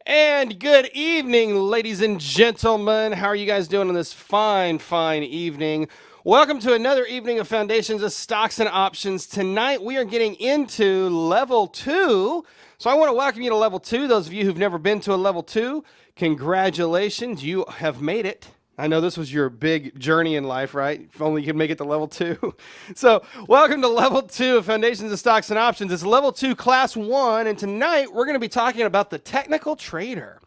And good evening, ladies and gentlemen. How are you guys doing on this fine evening? Welcome to another evening of Foundations of Stocks and Options. Tonight we are getting into level 2. So I want to welcome you to level 2. Those of you who've never been to a level 2, congratulations, you have made it. I know this was your big journey in life, right? If only you could make it to level 2. So, welcome to level 2 of Foundations of Stocks and Options. It's level 2, class 1, and tonight we're going to be talking about the technical trader.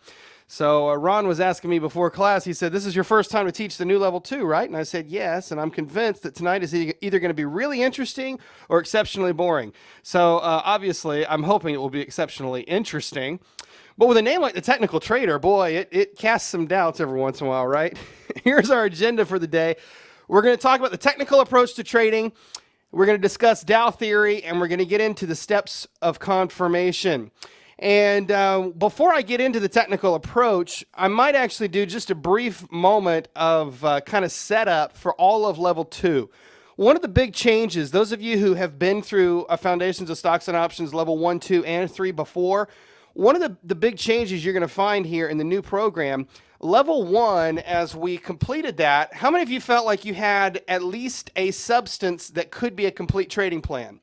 So, Ron was asking me before class, he said, "This is your first time to teach the new level 2, right?" And I said, "Yes," and I'm convinced that tonight is either going to be really interesting or exceptionally boring. So, obviously, I'm hoping it will be exceptionally interesting. But with a name like the Technical Trader, boy, it casts some doubts every once in a while, right? Here's our agenda for the day. We're going to talk about the technical approach to trading. We're going to discuss Dow theory, and we're going to get into the steps of confirmation. And before I get into the technical approach, I might actually do just a brief moment of kind of setup for all of level 2. One of the big changes, those of you who have been through Foundations of Stocks and Options level 1, 2, and 3 before, one of the big changes you're going to find here in the new program, level 1, as we completed that, how many of you felt like you had at least a substance that could be a complete trading plan?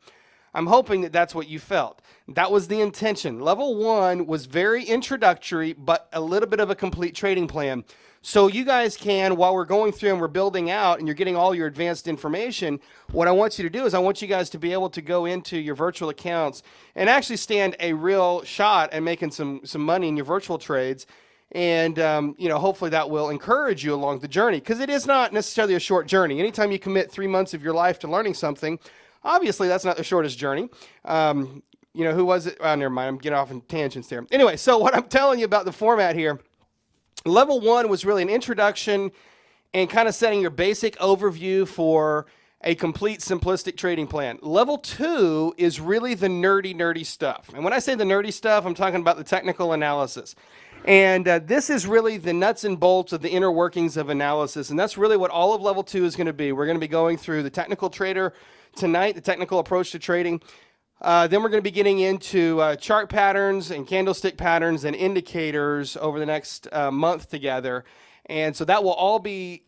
I'm hoping that that's what you felt. That was the intention. Level 1 was very introductory, but a little bit of a complete trading plan. So you guys can, while we're going through and we're building out and you're getting all your advanced information, what I want you to do is I want you guys to be able to go into your virtual accounts and actually stand a real shot at making some money in your virtual trades. And, hopefully that will encourage you along the journey, because it is not necessarily a short journey. Anytime you commit 3 months of your life to learning something, obviously that's not the shortest journey. Who was it? Oh, never mind. I'm getting off in tangents there. Anyway, so what I'm telling you about the format here, level 1 was really an introduction and kind of setting your basic overview for a complete simplistic trading plan. Level 2 is really the nerdy stuff. And when I say the nerdy stuff, I'm talking about the technical analysis. And this is really the nuts and bolts of the inner workings of analysis. And that's really what all of level 2 is going to be. We're going to be going through the technical trader tonight, the technical approach to trading. Then we're going to be getting into chart patterns and candlestick patterns and indicators over the next month together. And so that will all be,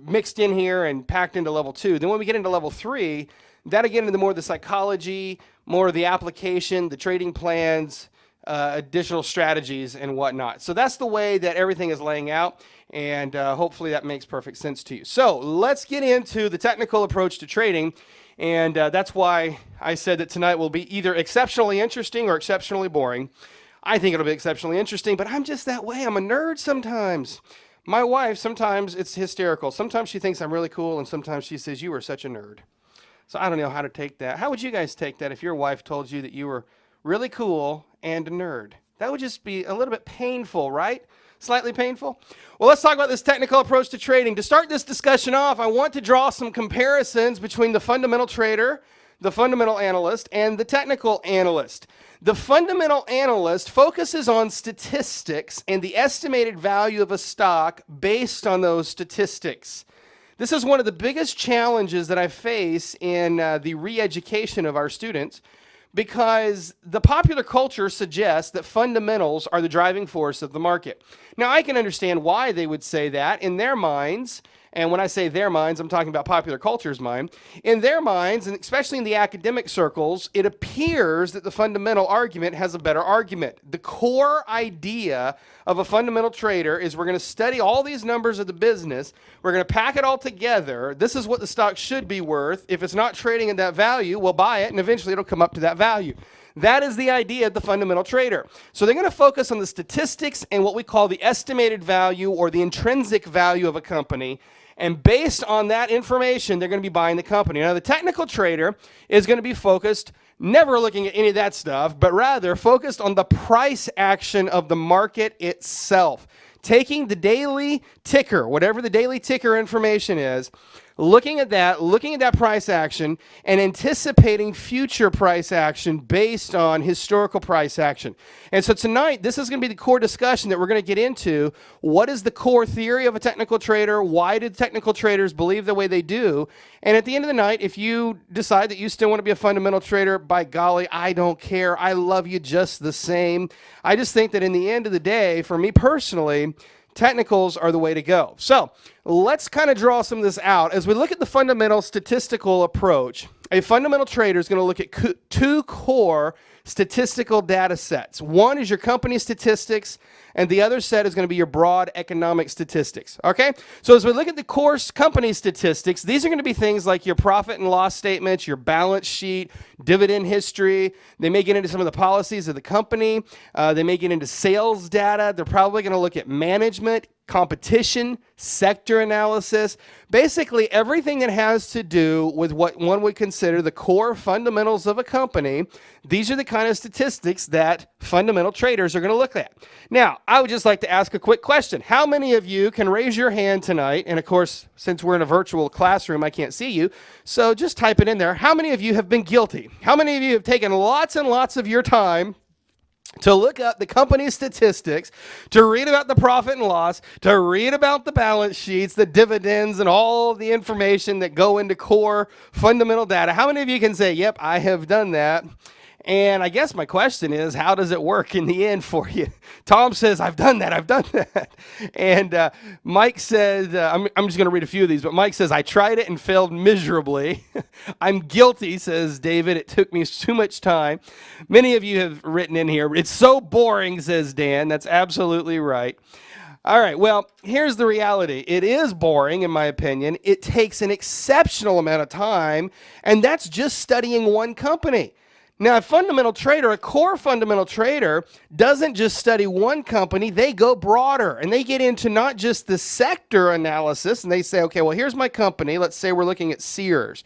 mixed in here and packed into level 2. Then when we get into level 3, that'll get into more of the psychology, more of the application, the trading plans, additional strategies and whatnot. So that's the way that everything is laying out. And hopefully that makes perfect sense to you. So let's get into the technical approach to trading. And that's why I said that tonight will be either exceptionally interesting or exceptionally boring. I think it'll be exceptionally interesting, but I'm just that way. I'm a nerd sometimes. My wife, sometimes it's hysterical. Sometimes she thinks I'm really cool, and sometimes she says, "You are such a nerd." So I don't know how to take that. How would you guys take that if your wife told you that you were really cool and a nerd? That would just be a little bit painful, right? Slightly painful? Well, let's talk about this technical approach to trading. To start this discussion off, I want to draw some comparisons between the fundamental trader, the fundamental analyst, and the technical analyst. The fundamental analyst focuses on statistics and the estimated value of a stock based on those statistics. This is one of the biggest challenges that I face in the re-education of our students, because the popular culture suggests that fundamentals are the driving force of the market. Now, I can understand why they would say that in their minds. And when I say their minds, I'm talking about popular culture's mind. In their minds, and especially in the academic circles, it appears that the fundamental argument has a better argument. The core idea of a fundamental trader is we're going to study all these numbers of the business. We're going to pack it all together. This is what the stock should be worth. If it's not trading at that value, we'll buy it, and eventually it'll come up to that value. That is the idea of the fundamental trader. So they're going to focus on the statistics and what we call the estimated value or the intrinsic value of a company. And based on that information, they're going to be buying the company. Now, the technical trader is going to be focused, never looking at any of that stuff, but rather focused on the price action of the market itself. Taking the daily ticker, whatever the daily ticker information is, looking at that price action, and anticipating future price action based on historical price action. And so tonight, this is going to be the core discussion that we're going to get into. What is the core theory of a technical trader? Why did technical traders believe the way they do? And at the end of the night, if you decide that you still want to be a fundamental trader, by golly, I don't care. I love you just the same. I just think that in the end of the day, for me personally, technicals are the way to go. So let's kind of draw some of this out. As we look at the fundamental statistical approach, a fundamental trader is going to look at two core statistical data sets. One is your company statistics, and the other set is going to be your broad economic statistics. Okay? So as we look at the core company statistics, these are going to be things like your profit and loss statements, your balance sheet, dividend history. They may get into some of the policies of the company. They may get into sales data. They're probably going to look at management, competition, sector analysis, basically everything that has to do with what one would consider the core fundamentals of a company. These are the kind of statistics that fundamental traders are going to look at. Now, I would just like to ask a quick question. How many of you can raise your hand tonight? And of course, since we're in a virtual classroom, I can't see you. So just type it in there. How many of you have been guilty? How many of you have taken lots and lots of your time to look up the company's statistics, to read about the profit and loss, to read about the balance sheets, the dividends, and all the information that go into core fundamental data? How many of you can say, yep, I have done that? And I guess my question is, how does it work in the end for you? Tom says, I've done that. And Mike says, I'm just going to read a few of these, but Mike says, I tried it and failed miserably. I'm guilty, says David. It took me too much time. Many of you have written in here, it's so boring, says Dan. That's absolutely right. All right, well, here's the reality. It is boring, in my opinion. It takes an exceptional amount of time, and that's just studying one company. Now, a fundamental trader, a core fundamental trader, doesn't just study one company. They go broader, and they get into not just the sector analysis, and they say, okay, well, here's my company. Let's say we're looking at Sears.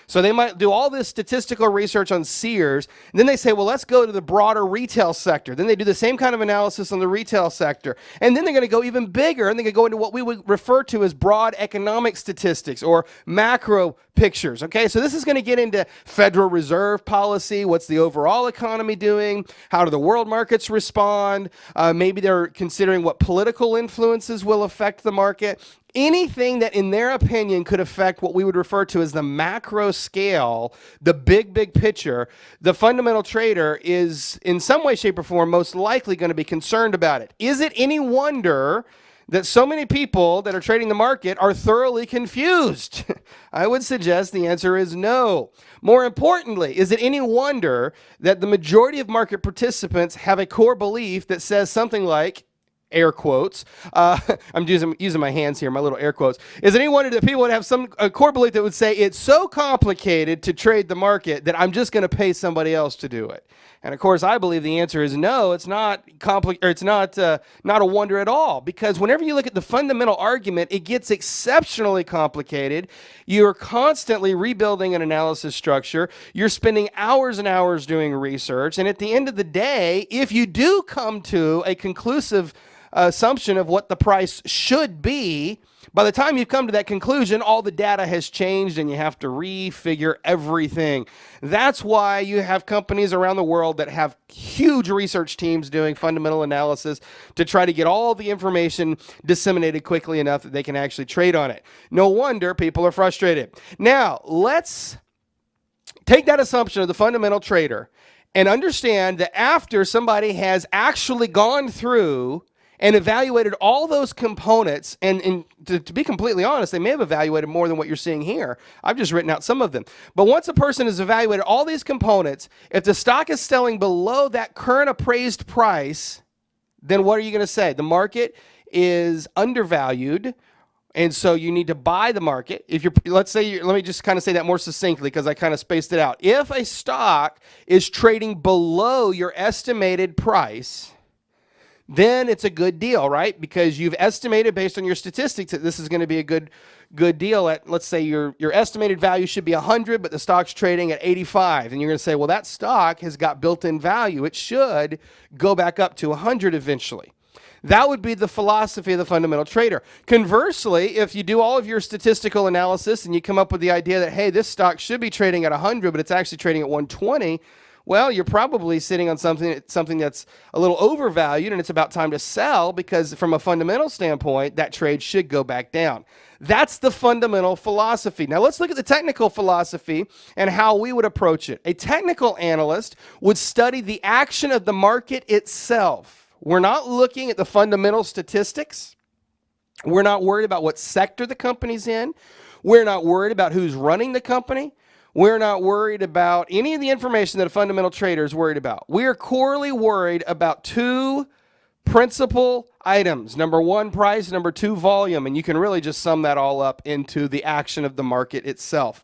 So they might do all this statistical research on Sears, and then they say, well, let's go to the broader retail sector. Then they do the same kind of analysis on the retail sector. And then they're going to go even bigger, and they're going to go into what we would refer to as broad economic statistics or macro pictures. Okay, so this is going to get into Federal Reserve policy. What's the overall economy doing? How do the world markets respond? Maybe they're considering what political influences will affect the market. Anything that, in their opinion, could affect what we would refer to as the macro scale, the big picture, the fundamental trader is, in some way, shape, or form, most likely going to be concerned about it. Is it any wonder that so many people that are trading the market are thoroughly confused? I would suggest the answer is no. More importantly, is it any wonder that the majority of market participants have a core belief that says something like, air quotes, I'm using my hands here, my little air quotes. Is it any wonder that people would have a core belief that would say it's so complicated to trade the market that I'm just going to pay somebody else to do it? And of course, I believe the answer is no. It's not complicated. It's not a wonder at all, because whenever you look at the fundamental argument, it gets exceptionally complicated. You're constantly rebuilding an analysis structure. You're spending hours and hours doing research, and at the end of the day, if you do come to a conclusive assumption of what the price should be, by the time you come to that conclusion, all the data has changed and you have to refigure everything. That's why you have companies around the world that have huge research teams doing fundamental analysis to try to get all the information disseminated quickly enough that they can actually trade on it. No wonder people are frustrated. Now, let's take that assumption of the fundamental trader and understand that after somebody has actually gone through and evaluated all those components, and to be completely honest, they may have evaluated more than what you're seeing here. I've just written out some of them. But once a person has evaluated all these components, if the stock is selling below that current appraised price, then what are you going to say? The market is undervalued, and so you need to buy the market. If you're, let me just kind of say that more succinctly because I kind of spaced it out. If a stock is trading below your estimated price, then it's a good deal, right? Because you've estimated based on your statistics that this is going to be a good deal at, let's say your estimated value should be 100, but the stock's trading at 85. And you're going to say, well, that stock has got built-in value. It should go back up to 100 eventually. That would be the philosophy of the fundamental trader. Conversely, if you do all of your statistical analysis and you come up with the idea that, hey, this stock should be trading at 100, but it's actually trading at 120, well, you're probably sitting on something that's a little overvalued, and it's about time to sell, because from a fundamental standpoint, that trade should go back down. That's the fundamental philosophy. Now let's look at the technical philosophy and how we would approach it. A technical analyst would study the action of the market itself. We're not looking at the fundamental statistics. We're not worried about what sector the company's in. We're not worried about who's running the company. We're not worried about any of the information that a fundamental trader is worried about. We are corely worried about two principal items. Number one, price. Number two, volume. And you can really just sum that all up into the action of the market itself.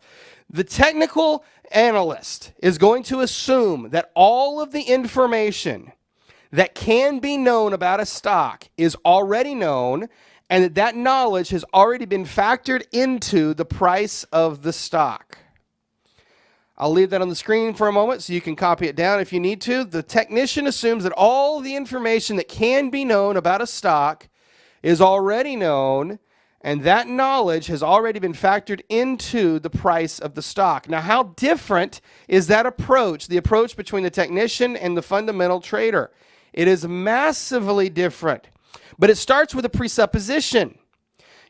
The technical analyst is going to assume that all of the information that can be known about a stock is already known, and that knowledge has already been factored into the price of the stock. I'll leave that on the screen for a moment so you can copy it down if you need to. The technician assumes that all the information that can be known about a stock is already known, and that knowledge has already been factored into the price of the stock. Now, how different is that approach, the approach between the technician and the fundamental trader? It is massively different, but it starts with a presupposition.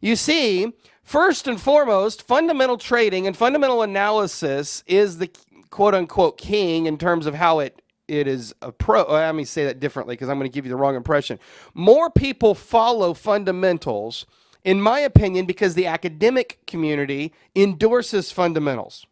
You see, first and foremost, fundamental trading and fundamental analysis is the quote-unquote king in terms of how it is let me say that differently because I'm going to give you the wrong impression. More people follow fundamentals, in my opinion, because the academic community endorses fundamentals.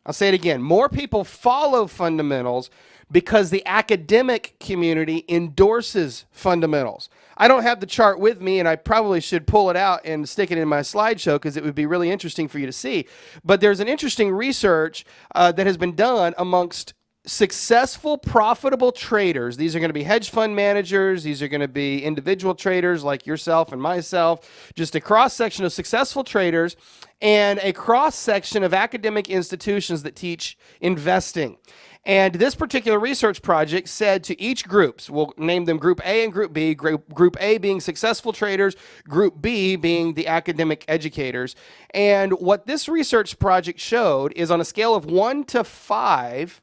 I'll say it again. More people follow fundamentals because the academic community endorses fundamentals. I don't have the chart with me, and I probably should pull it out and stick it in my slideshow because it would be really interesting for you to see. But there's an interesting research that has been done amongst successful, profitable traders. These are going to be hedge fund managers. These are going to be individual traders like yourself and myself. Just a cross-section of successful traders and a cross-section of academic institutions that teach investing. And this particular research project said to each groups, we'll name them Group A and Group B, Group A being successful traders, Group B being the academic educators. And what this research project showed is on a scale of 1 to 5,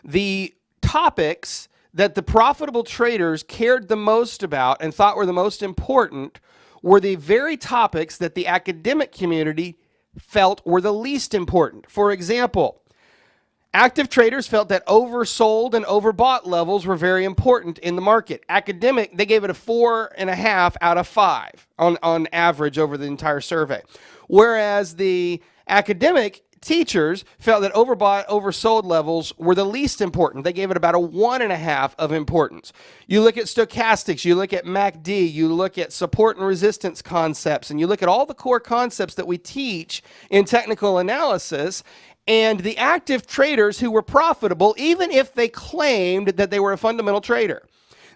the topics that the profitable traders cared the most about and thought were the most important were the very topics that the academic community felt were the least important. For example, active traders felt that oversold and overbought levels were very important in the market. Academic, they gave it a 4.5 out of 5 on average over the entire survey. Whereas the academic teachers felt that overbought, oversold levels were the least important. They gave it about a 1.5 of importance. You look at stochastics, you look at MACD, you look at support and resistance concepts, and you look at all the core concepts that we teach in technical analysis, and the active traders who were profitable, even if they claimed that they were a fundamental trader,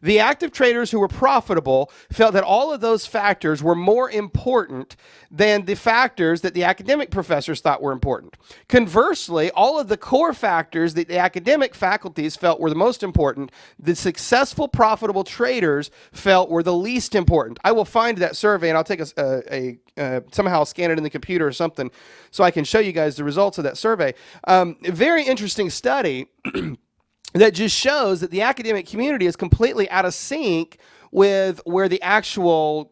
the active traders who were profitable felt that all of those factors were more important than the factors that the academic professors thought were important. Conversely, all of the core factors that the academic faculties felt were the most important, the successful, profitable traders felt were the least important. I will find that survey, and I'll take somehow scan it in the computer or something so I can show you guys the results of that survey. A very interesting study that just shows that the academic community is completely out of sync with where the actual,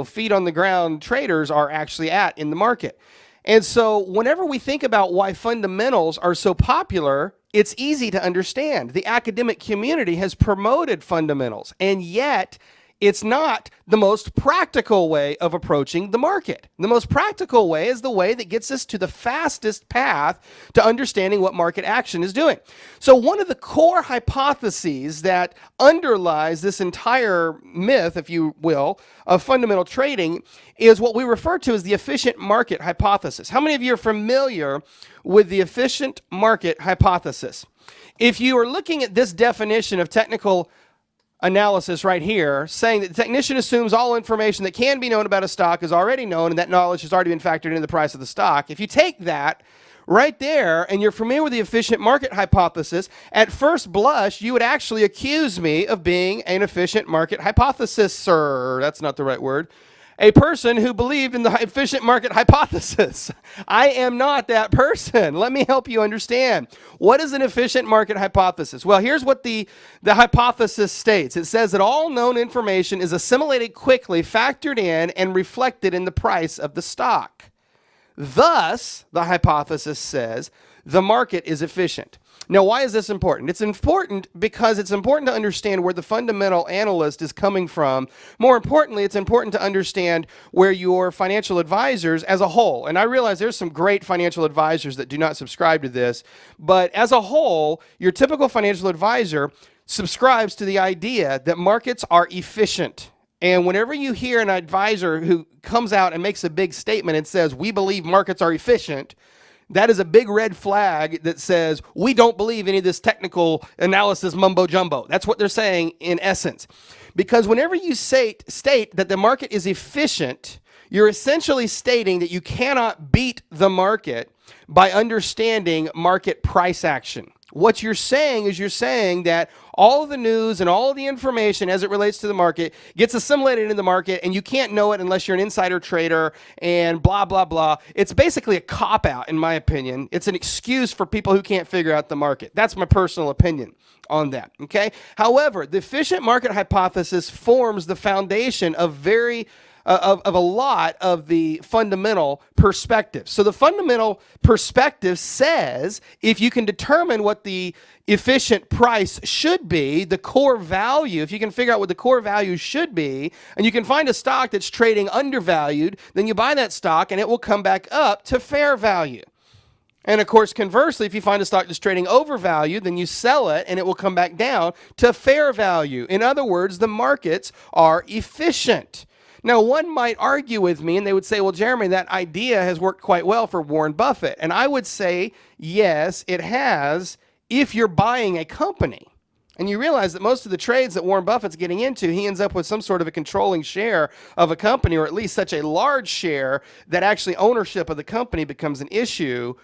feet on the ground traders are actually at in the market. And so whenever we think about why fundamentals are so popular, it's easy to understand. The academic community has promoted fundamentals, and yet it's not the most practical way of approaching the market. The most practical way is the way that gets us to the fastest path to understanding what market action is doing. So one of the core hypotheses that underlies this entire myth, if you will, of fundamental trading is what we refer to as the efficient market hypothesis. How many of you are familiar with the efficient market hypothesis? If you are looking at this definition of technical analysis right here, saying that the technician assumes all information that can be known about a stock is already known, and that knowledge has already been factored into the price of the stock. If you take that, right there, and you're familiar with the efficient market hypothesis, at first blush, you would actually accuse me of being an efficient market hypothesis, sir. That's not the right word. A person who believed in the efficient market hypothesis. I am not that person. Let me help you understand. What is an efficient market hypothesis? Well, here's what the hypothesis states. It says that all known information is assimilated quickly, factored in, and reflected in the price of the stock. Thus, the hypothesis says, the market is efficient. Now, why is this important? It's important because it's important to understand where the fundamental analyst is coming from. More importantly, it's important to understand where your financial advisors as a whole, and I realize there's some great financial advisors that do not subscribe to this, but as a whole, your typical financial advisor subscribes to the idea that markets are efficient. And whenever you hear an advisor who comes out and makes a big statement and says, we believe markets are efficient, that is a big red flag that says, we don't believe any of this technical analysis mumbo jumbo. That's what they're saying in essence. Because whenever you state that the market is efficient, you're essentially stating that you cannot beat the market by understanding market price action. What you're saying is you're saying that all of the news and all of the information as it relates to the market gets assimilated in the market, and you can't know it unless you're an insider trader and blah, blah, blah. It's basically a cop-out, in my opinion. It's an excuse for people who can't figure out the market. That's my personal opinion on that, okay? However, the efficient market hypothesis forms the foundation of a lot of the fundamental perspectives. So the fundamental perspective says if you can determine what the efficient price should be, the core value, if you can figure out what the core value should be, and you can find a stock that's trading undervalued, then you buy that stock and it will come back up to fair value. And of course, conversely, if you find a stock that's trading overvalued, then you sell it and it will come back down to fair value. In other words, the markets are efficient. Now, one might argue with me and they would say, well, Jeremy, that idea has worked quite well for Warren Buffett. And I would say, yes, it has if you're buying a company. And you realize that most of the trades that Warren Buffett's getting into, he ends up with some sort of a controlling share of a company, or at least such a large share that actually ownership of the company becomes an issue.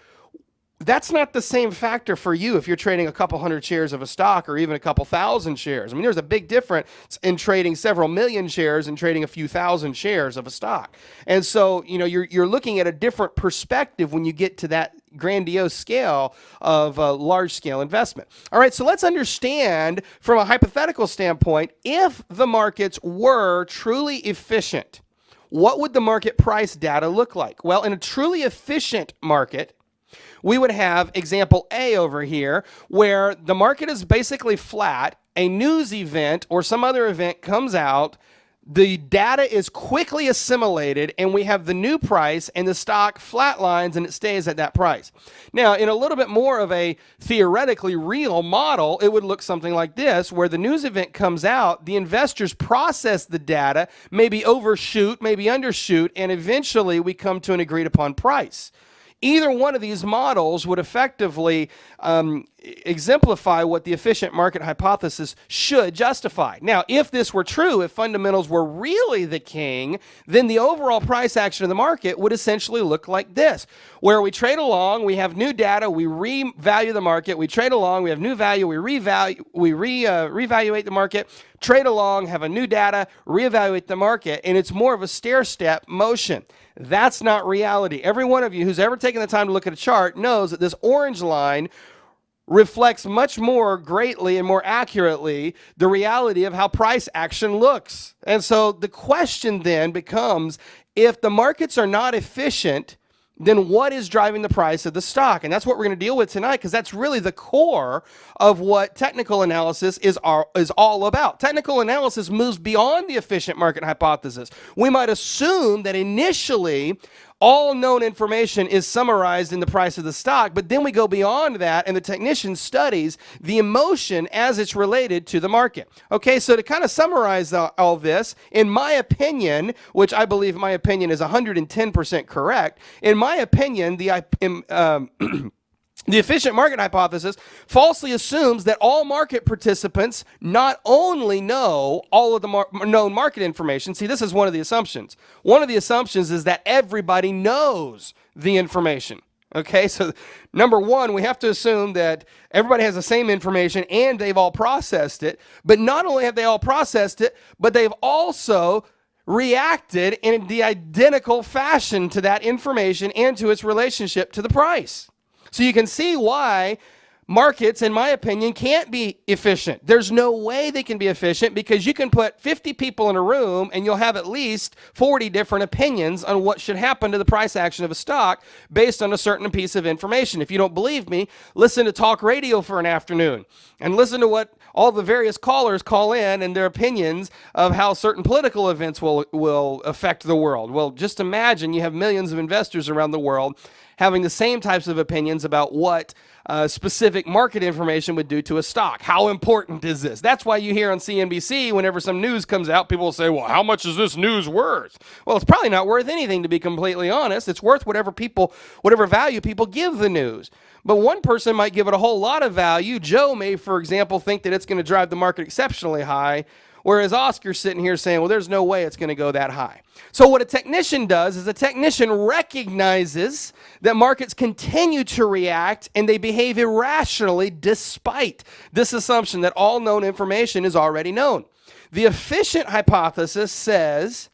That's not the same factor for you if you're trading a couple hundred shares of a stock or even a couple thousand shares. I mean, there's a big difference in trading several million shares and trading a few thousand shares of a stock. And so, you know, you're looking at a different perspective when you get to that grandiose scale of large-scale investment. All right, so let's understand from a hypothetical standpoint, if the markets were truly efficient, what would the market price data look like? Well, in a truly efficient market, we would have example A over here, where the market is basically flat, a news event or some other event comes out, the data is quickly assimilated, and we have the new price, and the stock flatlines and it stays at that price. Now, in a little bit more of a theoretically real model, it would look something like this, where the news event comes out, the investors process the data, maybe overshoot, maybe undershoot, and eventually we come to an agreed upon price. Either one of these models would effectively exemplify what the efficient market hypothesis should justify. Now, if this were true, if fundamentals were really the king, then the overall price action of the market would essentially look like this, where we trade along, we have new data, we revalue the market, we trade along, we have new value, we reevaluate the market, trade along, have a new data, reevaluate the market, and it's more of a stair-step motion. That's not reality. Every one of you who's ever taken the time to look at a chart knows that this orange line reflects much more greatly and more accurately the reality of how price action looks. And so the question then becomes, if the markets are not efficient, then what is driving the price of the stock? And that's what we're going to deal with tonight, because that's really the core of what technical analysis is all about. Technical analysis moves beyond the efficient market hypothesis. We might assume that initially all known information is summarized in the price of the stock, but then we go beyond that, and the technician studies the emotion as it's related to the market. Okay, so to kind of summarize all this, in my opinion, which I believe my opinion is 110% correct, in my opinion, the efficient market hypothesis falsely assumes that all market participants not only know all of the known market information. See, this is one of the assumptions. One of the assumptions is that everybody knows the information. Okay, so number one, we have to assume that everybody has the same information and they've all processed it. But not only have they all processed it, but they've also reacted in the identical fashion to that information and to its relationship to the price. So you can see why markets, in my opinion, can't be efficient. There's no way they can be efficient because you can put 50 people in a room and you'll have at least 40 different opinions on what should happen to the price action of a stock based on a certain piece of information. If you don't believe me, listen to talk radio for an afternoon and listen to what all the various callers call in and their opinions of how certain political events will affect the world. Well, just imagine you have millions of investors around the world having the same types of opinions about what specific market information would do to a stock. How important is this? That's why you hear on CNBC, whenever some news comes out, people will say, well, how much is this news worth? Well, it's probably not worth anything, to be completely honest. It's worth whatever value people give the news. But one person might give it a whole lot of value. Joe may, for example, think that it's going to drive the market exceptionally high, whereas Oscar's sitting here saying, well, there's no way it's going to go that high. So what a technician does is a technician recognizes that markets continue to react and they behave irrationally despite this assumption that all known information is already known. The efficient hypothesis says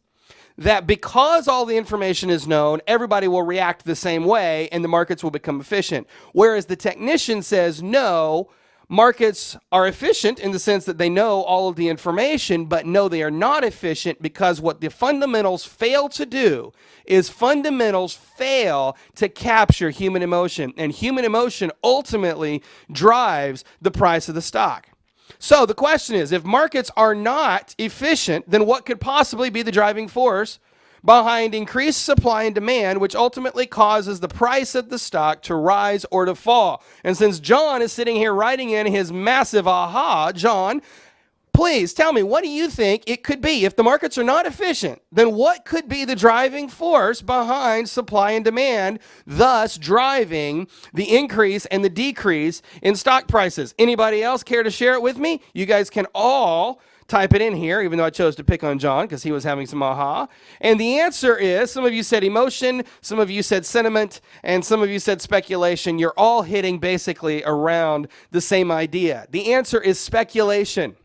that because all the information is known, everybody will react the same way and the markets will become efficient. Whereas the technician says, no, markets are efficient in the sense that they know all of the information, but no, they are not efficient because what the fundamentals fail to do is fundamentals fail to capture human emotion, and human emotion ultimately drives the price of the stock. So the question is, if markets are not efficient, then what could possibly be the driving force behind increased supply and demand, which ultimately causes the price of the stock to rise or to fall? And since John is sitting here writing in his massive aha, John, please tell me, what do you think it could be? If the markets are not efficient, then what could be the driving force behind supply and demand, thus driving the increase and the decrease in stock prices? Anybody else care to share it with me? You guys can all type it in here, even though I chose to pick on John because he was having some aha. And the answer is, some of you said emotion, some of you said sentiment, and some of you said speculation. You're all hitting basically around the same idea. The answer is speculation.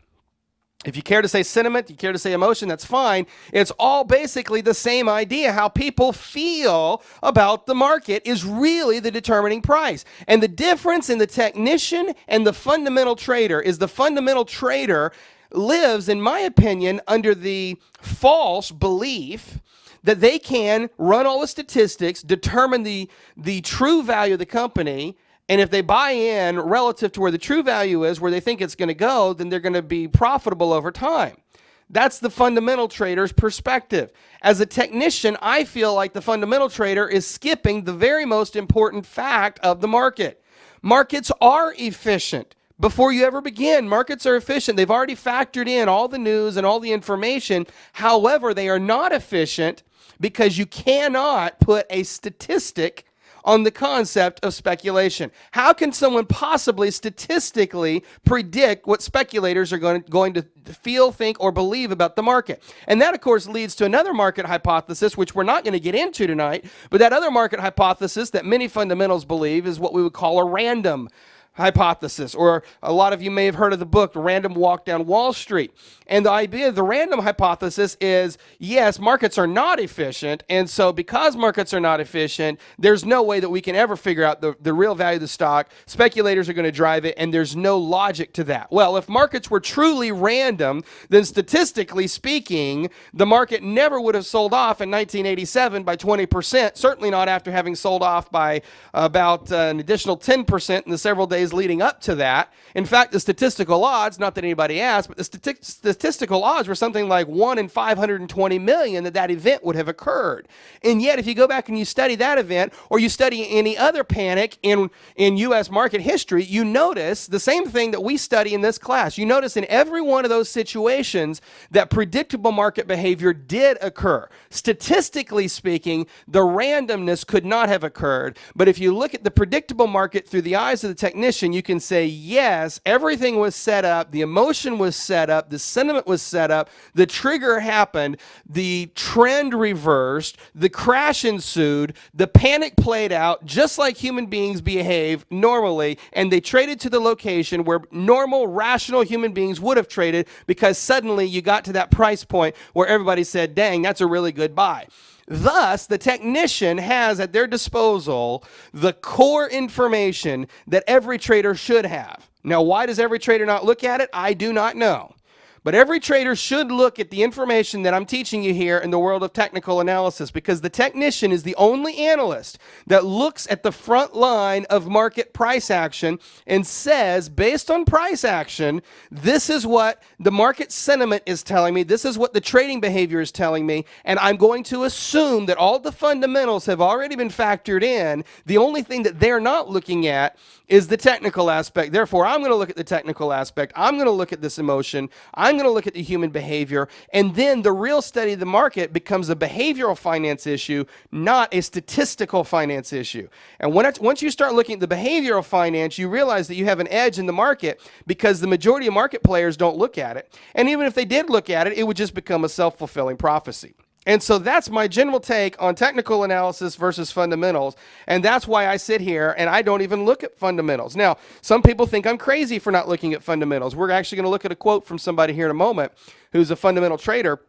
If you care to say sentiment, you care to say emotion, that's fine. It's all basically the same idea. How people feel about the market is really the determining price. And the difference in the technician and the fundamental trader is the fundamental trader lives, in my opinion, under the false belief that they can run all the statistics, determine the true value of the company, and if they buy in relative to where the true value is, where they think it's going to go, then they're going to be profitable over time. That's the fundamental trader's perspective. As a technician, I feel like the fundamental trader is skipping the very most important fact of the market. Markets are efficient. Before you ever begin, markets are efficient. They've already factored in all the news and all the information. However, they are not efficient because you cannot put a statistic on the concept of speculation. How can someone possibly statistically predict what speculators are going to feel, think, or believe about the market? And that, of course, leads to another market hypothesis, which we're not going to get into tonight, but that other market hypothesis that many fundamentals believe is what we would call a random hypothesis, or a lot of you may have heard of the book, Random Walk Down Wall Street. And the idea of the random hypothesis is, yes, markets are not efficient, and so because markets are not efficient, there's no way that we can ever figure out the real value of the stock. Speculators are going to drive it, and there's no logic to that. Well, if markets were truly random, then statistically speaking, the market never would have sold off in 1987 by 20%, certainly not after having sold off by about an additional 10% in the several days leading up to that. In fact, the statistical odds, not that anybody asked, but the statistical odds were something like 1 in 520 million that event would have occurred. And yet, if you go back and you study that event, or you study any other panic in U.S. market history, you notice the same thing that we study in this class. You notice in every one of those situations that predictable market behavior did occur. Statistically speaking, the randomness could not have occurred. But if you look at the predictable market through the eyes of the technician, technician, you can say, yes, everything was set up, the emotion was set up, the sentiment was set up, the trigger happened, the trend reversed, the crash ensued, the panic played out just like human beings behave normally, and they traded to the location where normal, rational human beings would have traded, because suddenly you got to that price point where everybody said, dang, that's a really good buy. Thus, the technician has at their disposal the core information that every trader should have. Now, why does every trader not look at it? I do not know. But every trader should look at the information that I'm teaching you here in the world of technical analysis, because the technician is the only analyst that looks at the front line of market price action and says, based on price action, this is what the market sentiment is telling me, this is what the trading behavior is telling me, and I'm going to assume that all the fundamentals have already been factored in. The only thing that they're not looking at is the technical aspect. Therefore, I'm going to look at the technical aspect. I'm going to look at this emotion. I'm going to look at the human behavior. And then the real study of the market becomes a behavioral finance issue, not a statistical finance issue. And once you start looking at the behavioral finance, you realize that you have an edge in the market, because the majority of market players don't look at it. And even if they did look at it, it would just become a self-fulfilling prophecy. And so that's my general take on technical analysis versus fundamentals. And that's why I sit here and I don't even look at fundamentals. Now, some people think I'm crazy for not looking at fundamentals. We're actually going to look at a quote from somebody here in a moment who's a fundamental trader,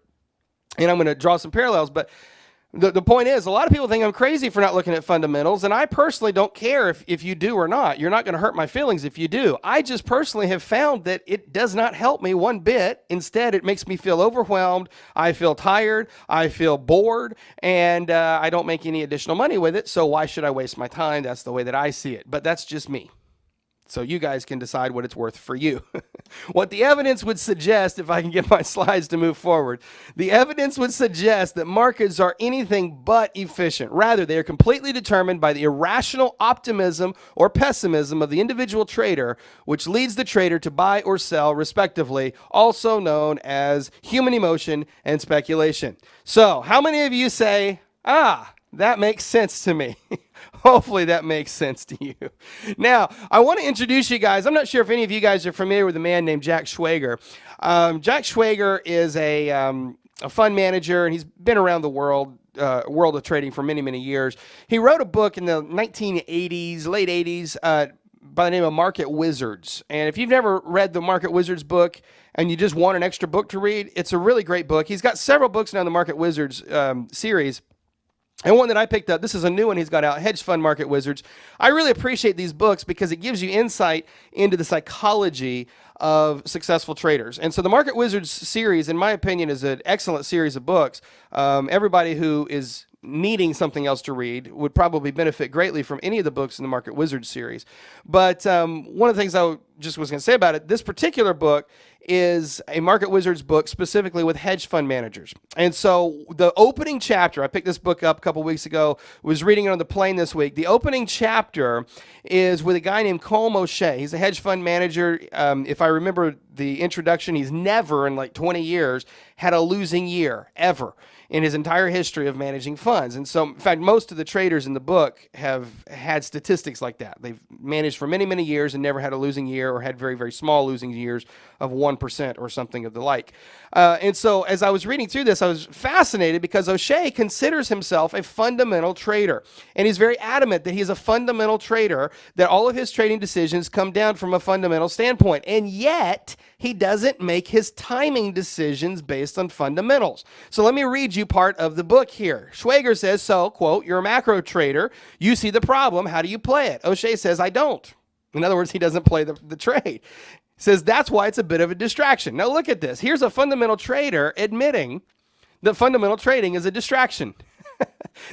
and I'm going to draw some parallels. But the point is, a lot of people think I'm crazy for not looking at fundamentals, and I personally don't care if you do or not. You're not going to hurt my feelings if you do. I just personally have found that it does not help me one bit. Instead, it makes me feel overwhelmed. I feel tired. I feel bored, and I don't make any additional money with it, so why should I waste my time? That's the way that I see it, but that's just me. So you guys can decide what it's worth for you. What the evidence would suggest, if I can get my slides to move forward, the evidence would suggest that markets are anything but efficient. Rather, they are completely determined by the irrational optimism or pessimism of the individual trader, which leads the trader to buy or sell, respectively, also known as human emotion and speculation. So, how many of you say, that makes sense to me? Hopefully that makes sense to you. Now, I want to introduce you guys. I'm not sure if any of you guys are familiar with a man named Jack Schwager. Jack Schwager is a fund manager, and he's been around the world of trading for many, many years. He wrote a book in the 1980s, late 80s, by the name of Market Wizards. And if you've never read the Market Wizards book and you just want an extra book to read, it's a really great book. He's got several books now in the Market Wizards series. And one that I picked up, this is a new one he's got out, Hedge Fund Market Wizards. I really appreciate these books because it gives you insight into the psychology of successful traders. And so the Market Wizards series, in my opinion, is an excellent series of books. Everybody who is needing something else to read would probably benefit greatly from any of the books in the Market Wizards series. But one of the things I just was going to say about it, this particular book is a Market Wizards book specifically with hedge fund managers. And so the opening chapter, I picked this book up a couple weeks ago, was reading it on the plane this week. The opening chapter is with a guy named Colm O'Shea. He's a hedge fund manager. If I remember the introduction, he's never in like 20 years had a losing year, ever, in his entire history of managing funds. And so, in fact, most of the traders in the book have had statistics like that. They've managed for many, many years and never had a losing year, or had very, very small losing years of 1% or something of the like. And so as I was reading through this, I was fascinated because O'Shea considers himself a fundamental trader. And he's very adamant that he's a fundamental trader, that all of his trading decisions come down from a fundamental standpoint. And yet, he doesn't make his timing decisions based on fundamentals. So let me read you part of the book here. Schwager says, so, quote, you're a macro trader. You see the problem. How do you play it? O'Shea says, I don't. In other words, he doesn't play the trade. He says that's why it's a bit of a distraction. Now look at this. Here's a fundamental trader admitting that fundamental trading is a distraction.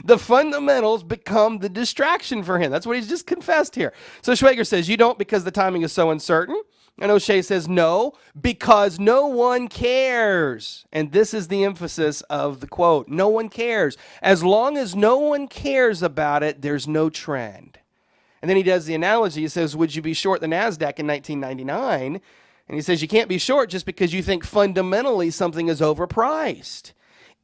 The fundamentals become the distraction for him. That's what he's just confessed here. So Schwager says, you don't because the timing is so uncertain. And O'Shea says, no, because no one cares. And this is the emphasis of the quote. No one cares. As long as no one cares about it, there's no trend. And then he does the analogy. He says, would you be short the NASDAQ in 1999? And he says, you can't be short just because you think fundamentally something is overpriced.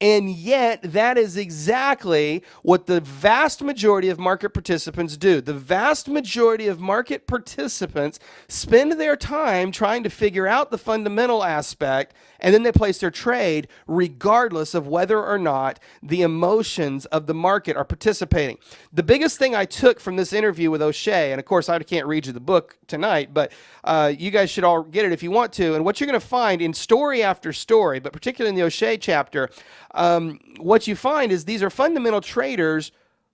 And yet, that is exactly what the vast majority of market participants do. The vast majority of market participants spend their time trying to figure out the fundamental aspect, and then they place their trade regardless of whether or not the emotions of the market are participating. The biggest thing I took from this interview with O'Shea, and of course I can't read you the book tonight, but you guys should all get it if you want to. And what you're going to find in story after story, but particularly in the O'Shea chapter, what you find is these are fundamental traders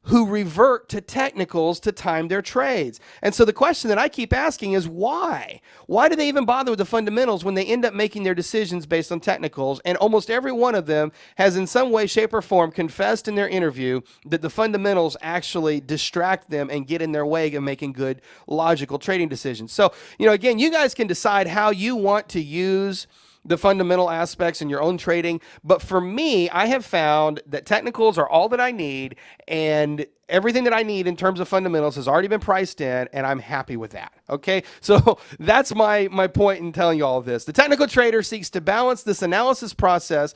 who revert to technicals to time their trades. And so the question that I keep asking is why? Why do they even bother with the fundamentals when they end up making their decisions based on technicals? And almost every one of them has in some way, shape, or form confessed in their interview that the fundamentals actually distract them and get in their way of making good logical trading decisions. So, again, you guys can decide how you want to use the fundamental aspects in your own trading. But for me, I have found that technicals are all that I need, and everything that I need in terms of fundamentals has already been priced in, and I'm happy with that. Okay, so that's my point in telling you all of this. The technical trader seeks to balance this analysis process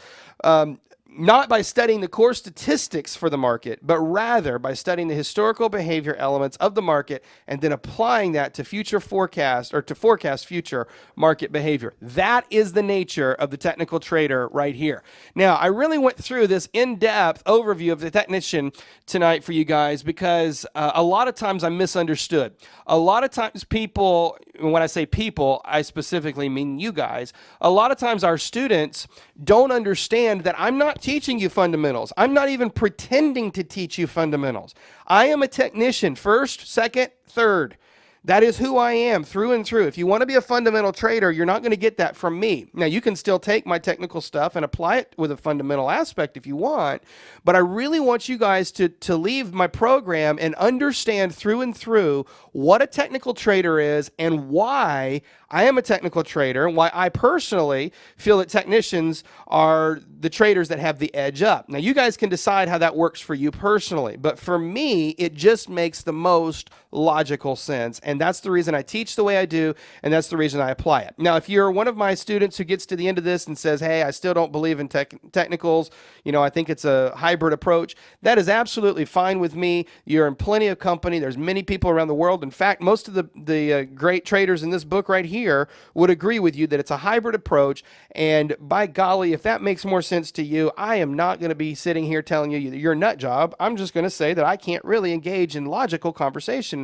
not by studying the core statistics for the market, but rather by studying the historical behavior elements of the market and then applying that to future forecast or to forecast future market behavior. That is the nature of the technical trader right here. Now, I really went through this in-depth overview of the technician tonight for you guys because a lot of times I'm misunderstood. A lot of times people, when I say people, I specifically mean you guys. A lot of times our students don't understand that I'm not teaching you fundamentals. I'm not even pretending to teach you fundamentals. I am a technician, first, second, third. That is who I am through and through. If you want to be a fundamental trader, you're not going to get that from me. Now, you can still take my technical stuff and apply it with a fundamental aspect if you want, but I really want you guys to leave my program and understand through and through what a technical trader is and why I am a technical trader and why I personally feel that technicians are the traders that have the edge up. Now, you guys can decide how that works for you personally, but for me, it just makes the most logical sense, and that's the reason I teach the way I do, and that's the reason I apply it. Now, if you're one of my students who gets to the end of this and says, hey, I still don't believe in technicals, I think it's a hybrid approach, that is absolutely fine with me. You're in plenty of company. There's many people around the world. In fact, most of the great traders in this book right here would agree with you that it's a hybrid approach, and by golly, if that makes more sense to you, I am not going to be sitting here telling you that you're a nut job. I'm just going to say that I can't really engage in logical conversation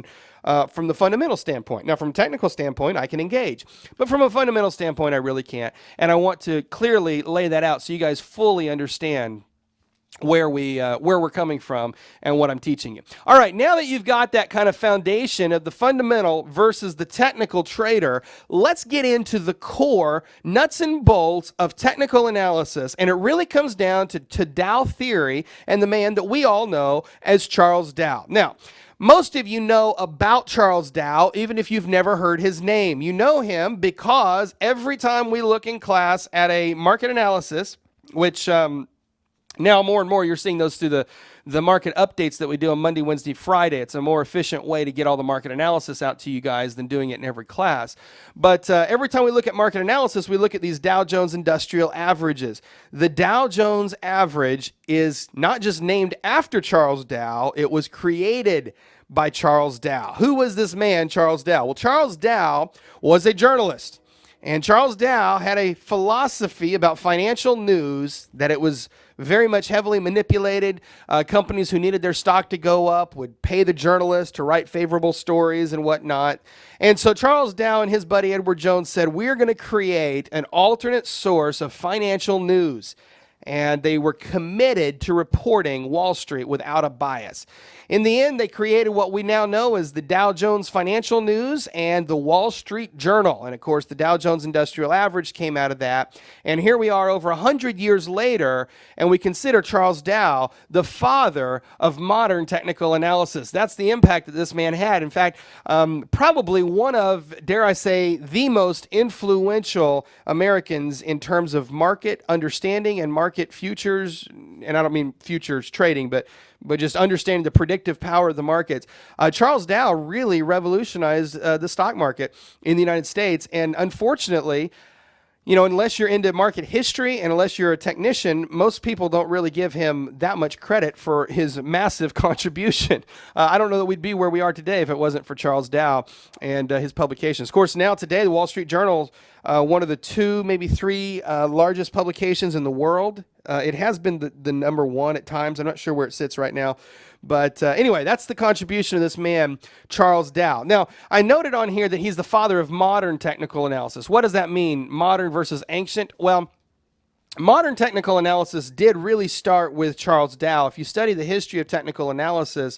from the fundamental standpoint. Now, from a technical standpoint, I can engage, but from a fundamental standpoint, I really can't, and I want to clearly lay that out so you guys fully understand where we're coming from and what I'm teaching you. All right, now that you've got that kind of foundation of the fundamental versus the technical trader, let's get into the core nuts and bolts of technical analysis, and it really comes down to Dow theory and the man that we all know as Charles Dow. Now, most of you know about Charles Dow, even if you've never heard his name. You know him because every time we look in class at a market analysis, which now more and more you're seeing those through the market updates that we do on Monday, Wednesday, Friday. It's a more efficient way to get all the market analysis out to you guys than doing it in every class. But every time we look at market analysis, we look at these Dow Jones Industrial Averages. The Dow Jones Average is not just named after Charles Dow, it was created by Charles Dow. Who was this man, Charles Dow? Well, Charles Dow was a journalist. And Charles Dow had a philosophy about financial news that it was very much heavily manipulated. Companies who needed their stock to go up would pay the journalists to write favorable stories and whatnot. And so Charles Dow and his buddy Edward Jones said, we're going to create an alternate source of financial news. And they were committed to reporting Wall Street without a bias. In the end, they created what we now know as the Dow Jones Financial News and the Wall Street Journal. And of course, the Dow Jones Industrial Average came out of that. And here we are over 100 years later, and we consider Charles Dow the father of modern technical analysis. That's the impact that this man had. In fact, probably one of, dare I say, the most influential Americans in terms of market understanding and market futures, and I don't mean futures trading, but just understanding the predictive power of the markets. Charles Dow really revolutionized the stock market in the United States, and unfortunately, you know, unless you're into market history and unless you're a technician, most people don't really give him that much credit for his massive contribution. I don't know that we'd be where we are today if it wasn't for Charles Dow and his publications. Of course, now today, the Wall Street Journal, one of the two, maybe three largest publications in the world. It has been the number one at times. I'm not sure where it sits right now. But anyway, that's the contribution of this man, Charles Dow. Now, I noted on here that he's the father of modern technical analysis. What does that mean, modern versus ancient? Well, modern technical analysis did really start with Charles Dow. If you study the history of technical analysis,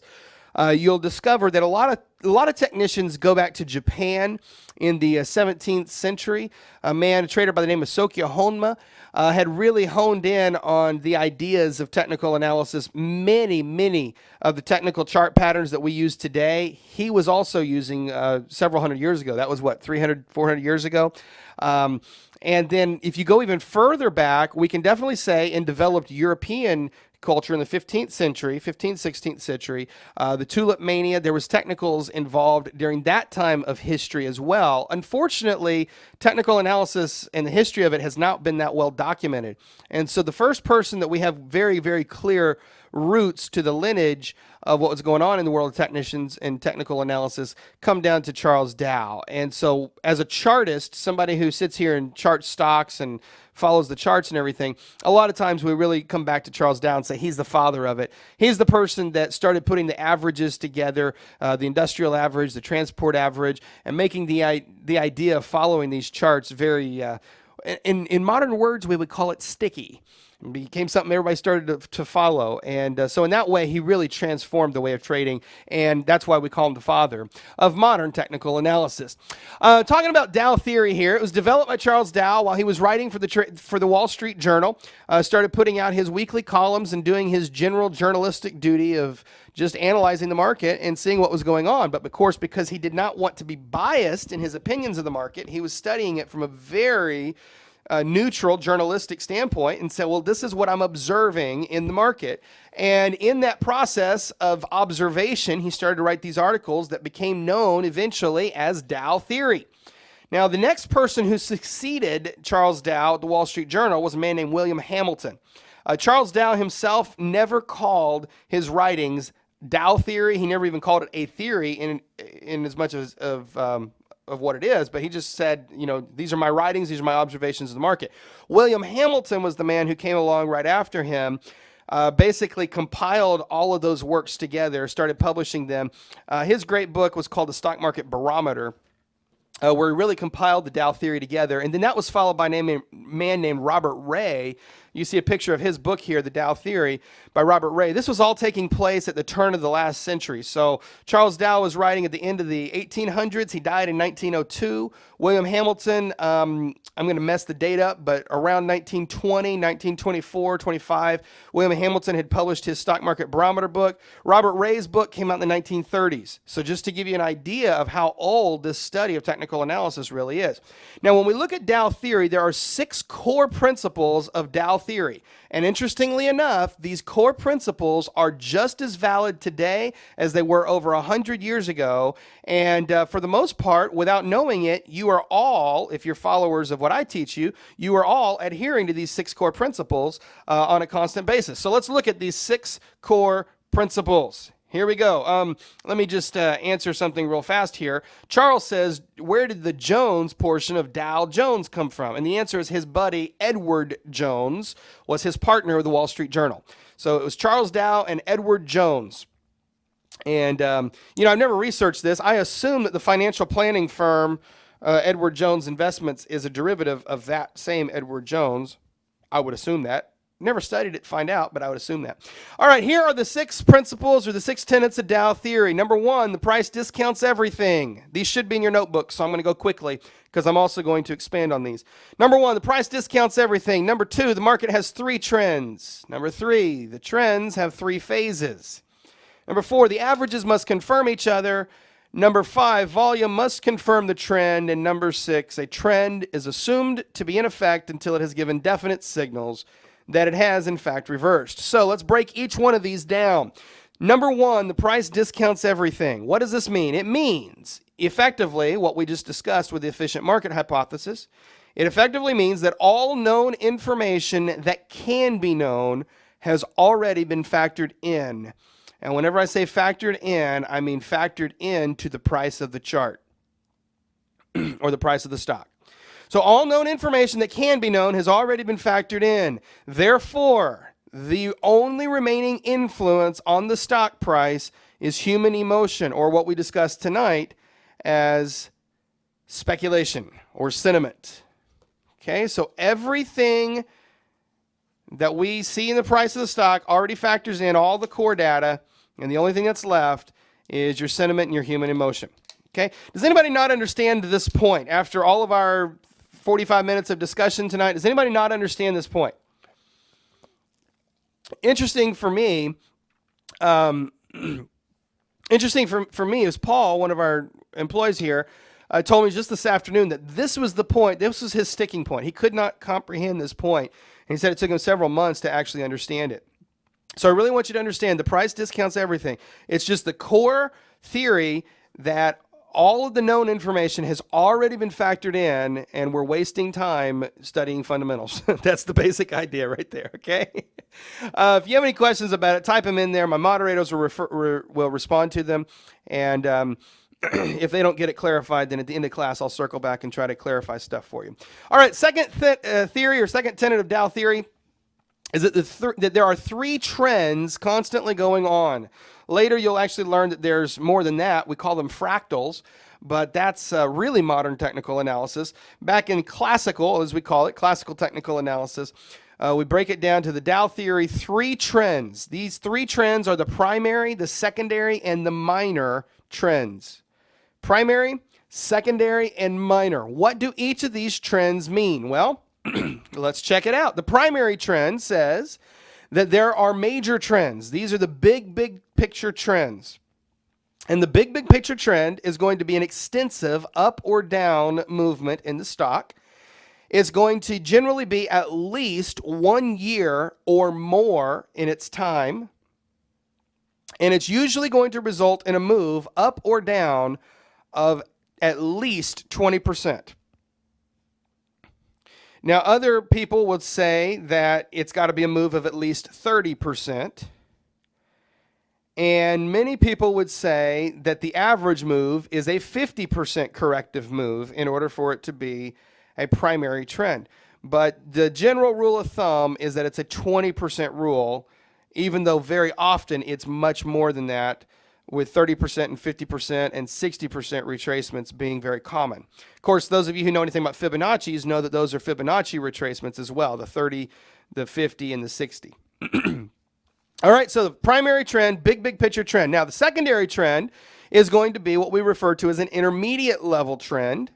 you'll discover that a lot of technicians go back to Japan in the 17th century. A trader by the name of Sokyo Honma, had really honed in on the ideas of technical analysis. Many of the technical chart patterns that we use today, he was also using several hundred years ago. That was what, 300, 400 years ago? And then if you go even further back, we can definitely say in developed European culture in the 15th century, 15th, 16th century, the tulip mania, there was technicals involved during that time of history as well. Unfortunately, technical analysis and the history of it has not been that well documented. And so the first person that we have very, very clear roots to the lineage of what was going on in the world of technicians and technical analysis come down to Charles Dow. And so as a chartist, somebody who sits here and charts stocks and follows the charts and everything, a lot of times we really come back to Charles Dow and say he's the father of it. He's the person that started putting the averages together, the industrial average, the transport average, and making the idea of following these charts very, in modern words, we would call it sticky. It became something everybody started to follow. And so in that way, he really transformed the way of trading. And that's why we call him the father of modern technical analysis. Talking about Dow theory here, it was developed by Charles Dow while he was writing for the Wall Street Journal. Started putting out his weekly columns and doing his general journalistic duty of just analyzing the market and seeing what was going on. But of course, because he did not want to be biased in his opinions of the market, he was studying it from a very neutral journalistic standpoint and said, well, this is what I'm observing in the market. And in that process of observation, he started to write these articles that became known eventually as Dow theory. Now, the next person who succeeded Charles Dow at the Wall Street Journal was a man named William Hamilton. Charles Dow himself never called his writings Dow theory. He never even called it a theory in as much as of what it is, but he just said, you know, these are my writings, these are my observations of the market. William Hamilton was the man who came along right after him, basically compiled all of those works together, started publishing them. His great book was called The Stock Market Barometer, where he really compiled the Dow theory together. And then that was followed by a man named Robert Ray. You see a picture of his book here, The Dow Theory, by Robert Ray. This was all taking place at the turn of the last century. So Charles Dow was writing at the end of the 1800s. He died in 1902. William Hamilton, I'm going to mess the date up, but around 1920, 1924, 25, William Hamilton had published his Stock Market Barometer book. Robert Ray's book came out in the 1930s. So just to give you an idea of how old this study of technical analysis really is. Now, when we look at Dow theory, there are 6 core principles of Dow theory. And interestingly enough, these core principles are just as valid today as they were over 100 years ago. And for the most part, without knowing it, you are all, if you're followers of what I teach you, you are all adhering to these 6 core principles on a constant basis. So let's look at these 6 core principles. Here we go. Let me just answer something real fast here. Charles says, where did the Jones portion of Dow Jones come from? And the answer is his buddy Edward Jones was his partner of the Wall Street Journal. So it was Charles Dow and Edward Jones. And, you know, I've never researched this. I assume that the financial planning firm Edward Jones Investments is a derivative of that same Edward Jones. I would assume that. Never studied it to find out, but I would assume that. All right, here are the 6 principles or the 6 tenets of Dow theory. Number 1, the price discounts everything. These should be in your notebook, so I'm going to go quickly because I'm also going to expand on these. Number 1, the price discounts everything. Number 2, the market has 3 trends. Number 3, the trends have 3 phases. Number 4, the averages must confirm each other. Number 5, volume must confirm the trend. And number 6, a trend is assumed to be in effect until it has given definite signals that it has, in fact, reversed. So let's break each one of these down. Number 1, the price discounts everything. What does this mean? It means, effectively, what we just discussed with the efficient market hypothesis. It effectively means that all known information that can be known has already been factored in. And whenever I say factored in, I mean factored into the price of the chart or the price of the stock. So all known information that can be known has already been factored in. Therefore, the only remaining influence on the stock price is human emotion, or what we discussed tonight as speculation or sentiment. Okay, so everything that we see in the price of the stock already factors in all the core data, and the only thing that's left is your sentiment and your human emotion. Okay, does anybody not understand this point after all of our 45 minutes of discussion tonight? Does anybody not understand this point? Interesting for me, is Paul, one of our employees here, told me just this afternoon that this was the point, this was his sticking point. He could not comprehend this point. And he said it took him several months to actually understand it. So I really want you to understand the price discounts everything. It's just the core theory that all of the known information has already been factored in, and we're wasting time studying fundamentals. That's the basic idea right there, okay? If you have any questions about it, type them in there. My moderators will respond to them, and if they don't get it clarified, then at the end of class, I'll circle back and try to clarify stuff for you. All right, second theory or second tenet of Dow theory is that there are three trends constantly going on. Later, you'll actually learn that there's more than that. We call them fractals, but that's really modern technical analysis. Back in classical, as we call it, classical technical analysis, we break it down to the Dow theory, three trends. These three trends are the primary, the secondary, and the minor trends. Primary, secondary, and minor. What do each of these trends mean? Well, let's check it out. The primary trend says that there are major trends. These are the big picture trends. And the big picture trend is going to be an extensive up or down movement in the stock. It's going to generally be at least 1 year or more in its time. And it's usually going to result in a move up or down of at least 20%. Now, other people would say that it's got to be a move of at least 30%. And many people would say that the average move is a 50% corrective move in order for it to be a primary trend. But the general rule of thumb is that it's a 20% rule, even though very often it's much more than that, with 30% and 50% and 60% retracements being very common. Of course, those of you who know anything about Fibonacci's know that those are Fibonacci retracements as well, the 30, the 50, and the 60. All right, so the primary trend, big picture trend. Now, the secondary trend is going to be what we refer to as an intermediate level trend.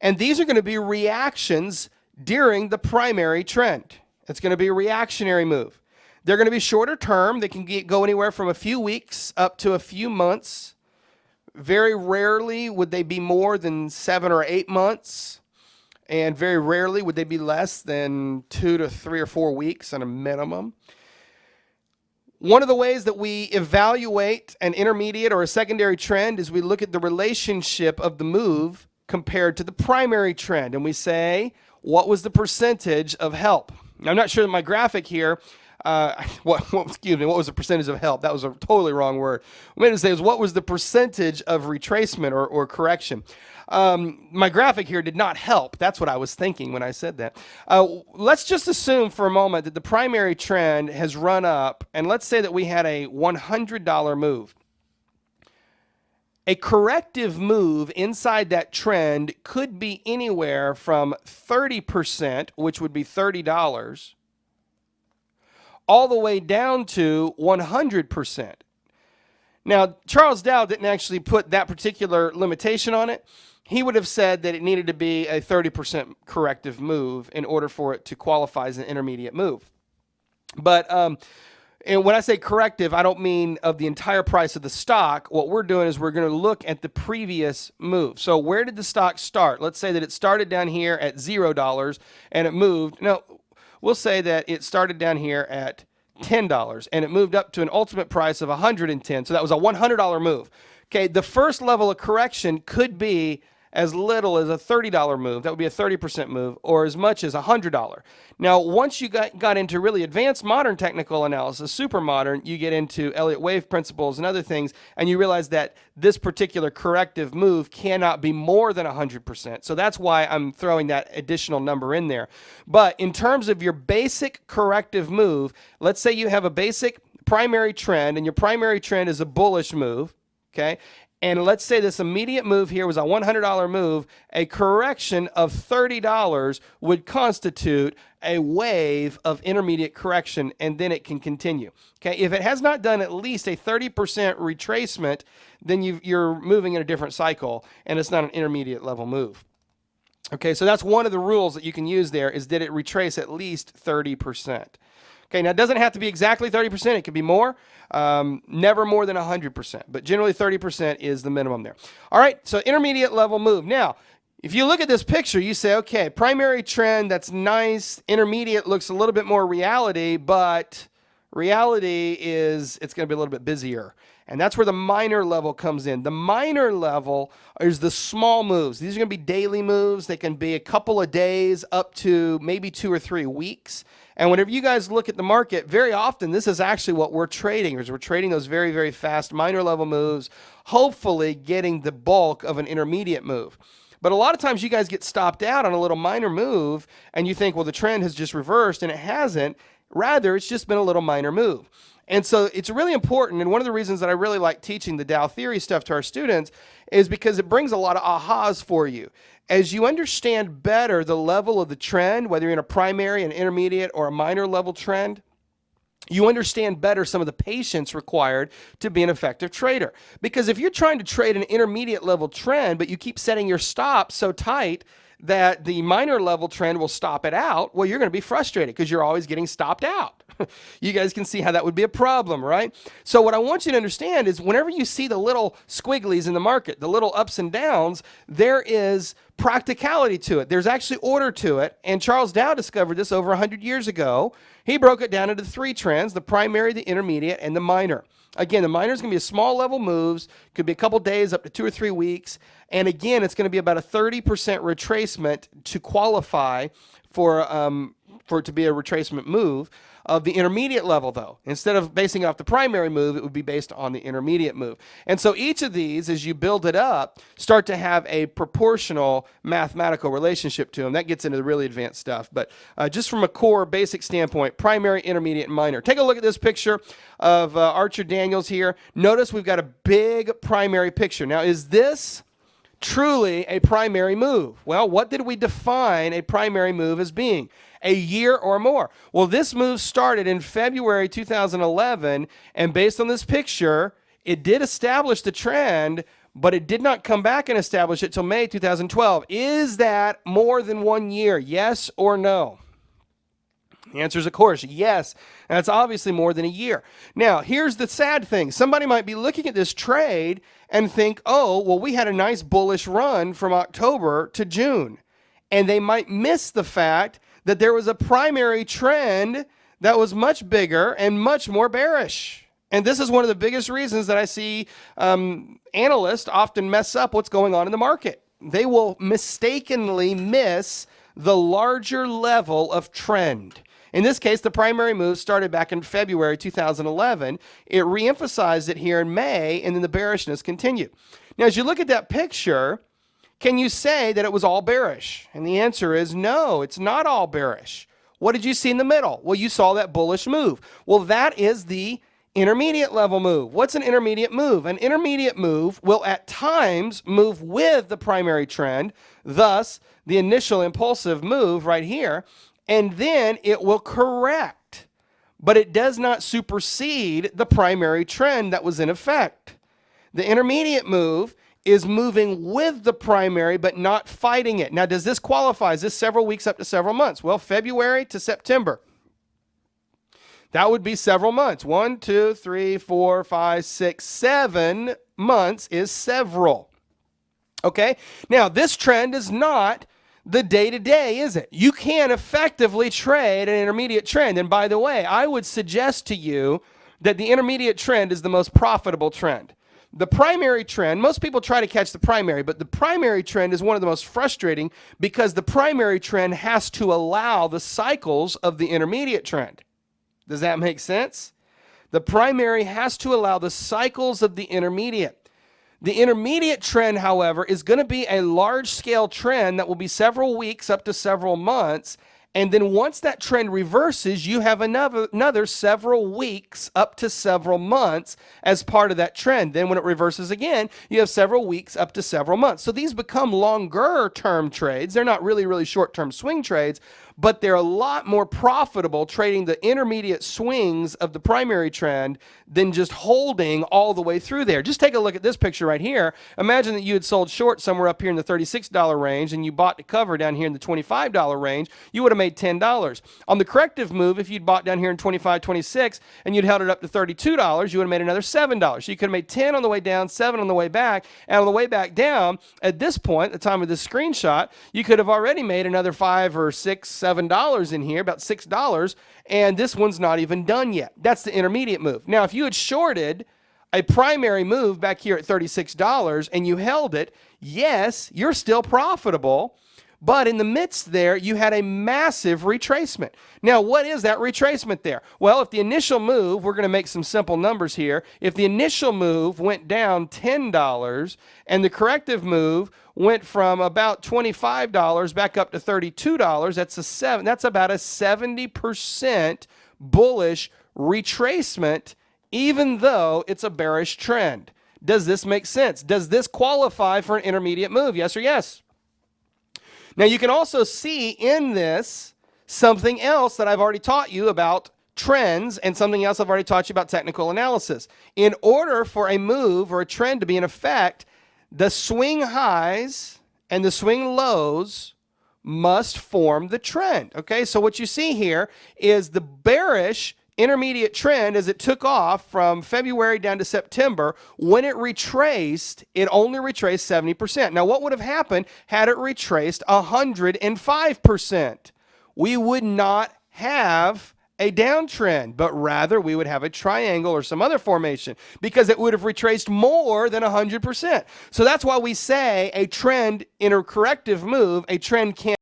And these are going to be reactions during the primary trend. It's going to be a reactionary move. They're going to be shorter term. They can go anywhere from a few weeks up to a few months. Very rarely would they be more than 7 or 8 months. And very rarely would they be less than 2 to 3 or 4 weeks on a minimum. One of the ways that we evaluate an intermediate or a secondary trend is we look at the relationship of the move compared to the primary trend. And we say, what was the percentage of help? Now, I'm not sure that my graphic here, what was the percentage of help? That was a totally wrong word. What I meant to say is, what was the percentage of retracement or correction? My graphic here did not help. That's what I was thinking when I said that. Let's just assume for a moment that the primary trend has run up, and let's say that we had a $100 move. A corrective move inside that trend could be anywhere from 30%, which would be $30, all the way down to 100%. Now, Charles Dow didn't actually put that particular limitation on it. He would have said that it needed to be a 30% corrective move in order for it to qualify as an intermediate move. But and when I say corrective, I don't mean of the entire price of the stock. What we're doing is we're going to look at the previous move. So where did the stock start? Let's say that it started down here at $0 and it moved. No, we'll say that it started down here at $10 and it moved up to an ultimate price of $110. So that was a $100 move. Okay, the first level of correction could be as little as a $30 move. That would be a 30% move, or as much as $100. Now, once you got into really advanced modern technical analysis, super modern, you get into Elliott wave principles and other things, and you realize that this particular corrective move cannot be more than 100%. So that's why I'm throwing that additional number in there. But in terms of your basic corrective move, let's say you have a basic primary trend, and your primary trend is a bullish move, okay? And let's say this immediate move here was a $100 move. A correction of $30 would constitute a wave of intermediate correction, and then it can continue. Okay, if it has not done at least a 30% retracement, then you're moving in a different cycle, and it's not an intermediate level move. Okay, so that's one of the rules that you can use there, is that it retrace at least 30%. Okay, now it doesn't have to be exactly 30%. It could be more. Never more than 100%, but generally 30% is the minimum there. All right, so intermediate level move. Now, if you look at this picture, you say, okay, primary trend, that's nice. Intermediate looks a little bit more reality, but reality is it's going to be a little bit busier. And that's where the minor level comes in. The minor level is the small moves. These are going to be daily moves. They can be a couple of days up to maybe 2 or 3 weeks. And whenever you guys look at the market, very often this is actually what we're trading, is we're trading those very, very fast minor level moves, hopefully getting the bulk of an intermediate move. But a lot of times you guys get stopped out on a little minor move, and you think, well, the trend has just reversed, and it hasn't. Rather, it's just been a little minor move. And so it's really important, and one of the reasons that I really like teaching the Dow theory stuff to our students is because it brings a lot of ahas for you. As you understand better the level of the trend, whether you're in a primary, an intermediate, or a minor level trend, you understand better some of the patience required to be an effective trader. Because if you're trying to trade an intermediate level trend, but you keep setting your stop so tight that the minor level trend will stop it out, well, you're going to be frustrated because you're always getting stopped out. You guys can see how that would be a problem, right? So what I want you to understand is whenever you see the little squigglies in the market, the little ups and downs, there is practicality to it. There's actually order to it. And Charles Dow discovered this over 100 years ago. He broke it down into 3 trends: the primary, the intermediate, and the minor. Again, the minor is going to be a small level moves, could be a couple days up to 2 or 3 weeks. And again, it's going to be about a 30% retracement to qualify for it to be a retracement move. Of the intermediate level, though, instead of basing it off the primary move, it would be based on the intermediate move. And so each of these, as you build it up, start to have a proportional mathematical relationship to them. That gets into the really advanced stuff. But just from a core basic standpoint, primary, intermediate, and minor. Take a look at this picture of Archer Daniels here. Notice we've got a big primary picture. Now, is this truly a primary move? Well, what did we define a primary move as being? A year or more. Well, this move started in February 2011, and based on this picture, it did establish the trend, but it did not come back and establish it till May 2012. Is that more than 1 year? Yes or no? The answer is, of course, yes. And that's obviously more than a year. Now, here's the sad thing. Somebody might be looking at this trade and think, oh, well, we had a nice bullish run from October to June. And they might miss the fact that there was a primary trend that was much bigger and much more bearish. And this is one of the biggest reasons that I see analysts often mess up what's going on in the market. They will mistakenly miss the larger level of trend. In this case, the primary move started back in February 2011. It reemphasized it here in May, and then the bearishness continued. Now, as you look at that picture, can you say that it was all bearish? And the answer is no, it's not all bearish. What did you see in the middle? Well, you saw that bullish move. Well, that is the intermediate level move. What's an intermediate move? An intermediate move will at times move with the primary trend, thus the initial impulsive move right here, and then it will correct. But it does not supersede the primary trend that was in effect. The intermediate move is moving with the primary but not fighting it. Now, does this qualify? Is this several weeks up to several months? Well, February to September. That would be several months. 1, 2, 3, 4, 5, 6, 7 months is several. Okay? Now, this trend is not the day-to-day, is it? You can effectively trade an intermediate trend. And by the way, I would suggest to you that the intermediate trend is the most profitable trend. The primary trend, most people try to catch the primary, but the primary trend is one of the most frustrating because the primary trend has to allow the cycles of the intermediate trend. Does that make sense? The primary has to allow the cycles of the intermediate. The intermediate trend, however, is going to be a large-scale trend that will be several weeks up to several months. And then once that trend reverses, you have another several weeks up to several months as part of that trend. Then when it reverses again, you have several weeks up to several months. So these become longer term trades. They're not really short-term swing trades, but they're a lot more profitable trading the intermediate swings of the primary trend than just holding all the way through there. Just take a look at this picture right here. Imagine that you had sold short somewhere up here in the $36 range and you bought the cover down here in the $25 range. You would have made $10. On the corrective move, if you'd bought down here in 25, 26 and you'd held it up to $32, you would have made another $7. So you could have made 10 on the way down, 7 on the way back, and on the way back down, at this point, at the time of this screenshot, you could have already made another $5 or $6, $7 in here, about $6, and this one's not even done yet. That's the intermediate move. Now, if you had shorted a primary move back here at $36 and you held it, yes, you're still profitable, but in the midst there, you had a massive retracement. Now, what is that retracement there? Well, if the initial move, we're going to make some simple numbers here. If the initial move went down $10 and the corrective move went from about $25 back up to $32, that's about a 70% bullish retracement, even though it's a bearish trend. Does this make sense? Does this qualify for an intermediate move? Yes or yes? Now, you can also see in this something else that I've already taught you about trends and something else I've already taught you about technical analysis. In order for a move or a trend to be in effect, the swing highs and the swing lows must form the trend. Okay, so what you see here is the bearish intermediate trend as it took off from February down to September. When it retraced, it only retraced 70%. Now, what would have happened had it retraced 105%? We would not have a downtrend, but rather we would have a triangle or some other formation because it would have retraced more than 100%. So that's why we say a trend in a corrective move, a trend can't